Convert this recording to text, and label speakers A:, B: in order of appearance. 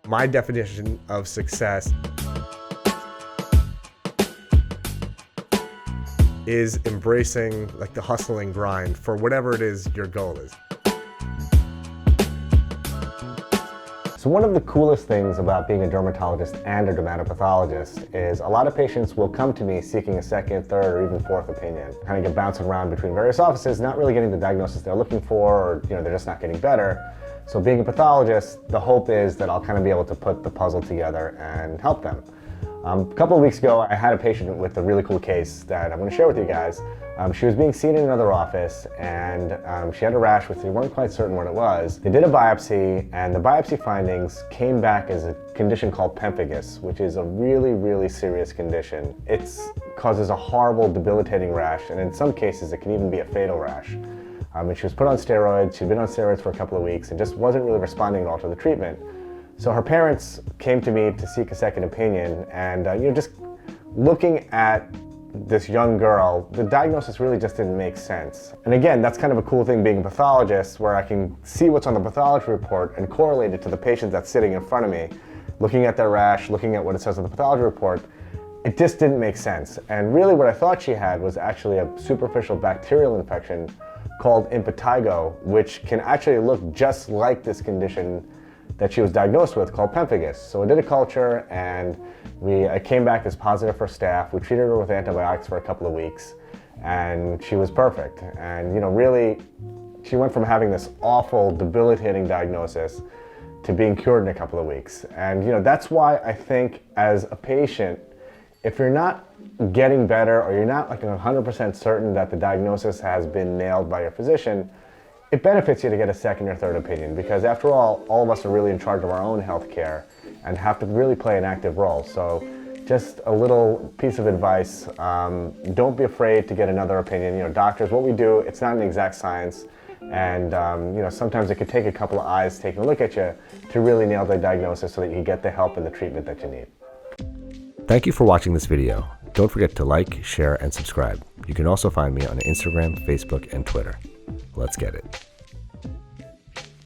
A: My definition of success is embracing like the hustle and grind for whatever it is your goal is.
B: So one of the coolest things about being a dermatologist and a dermatopathologist is a lot of patients will come to me seeking a second, third, or even fourth opinion. Kind of get bouncing around between various offices, not really getting the diagnosis they're looking for, or they're just not getting better. So being a pathologist, the hope is that I'll kind of be able to put the puzzle together and help them. A couple of weeks ago, I had a patient with a really cool case that I'm going to share with you guys. She was being seen in another office, and she had a rash which they weren't quite certain what it was. They did a biopsy, and the biopsy findings came back as a condition called pemphigus, which is a really, really serious condition. It causes a horrible, debilitating rash, and in some cases, it can even be a fatal rash. And she was put on steroids. She'd been on steroids for a couple of weeks and just wasn't really responding at all to the treatment. So her parents came to me to seek a second opinion, and just looking at this young girl, the diagnosis really just didn't make sense. And again, that's kind of a cool thing being a pathologist, where I can see what's on the pathology report and correlate it to the patient that's sitting in front of me, looking at their rash, looking at what it says on the pathology report. It just didn't make sense. And really what I thought she had was actually a superficial bacterial infection called impetigo, which can actually look just like this condition that she was diagnosed with called pemphigus. So I did a culture, and I came back as positive for staph. We treated her with antibiotics for a couple of weeks, and she was perfect. And really, she went from having this awful, debilitating diagnosis to being cured in a couple of weeks. And that's why I think as a patient, if you're not getting better, or you're not like 100% certain that the diagnosis has been nailed by your physician, it benefits you to get a second or third opinion, because after all of us are really in charge of our own health care and have to really play an active role. So just a little piece of advice, don't be afraid to get another opinion. Doctors, what we do, it's not an exact science, and sometimes it could take a couple of eyes taking a look at you to really nail the diagnosis so that you get the help and the treatment that you need.
C: Thank you for watching this video. Don't forget to like, share, and subscribe. You can also find me on Instagram, Facebook, and Twitter. Let's get it.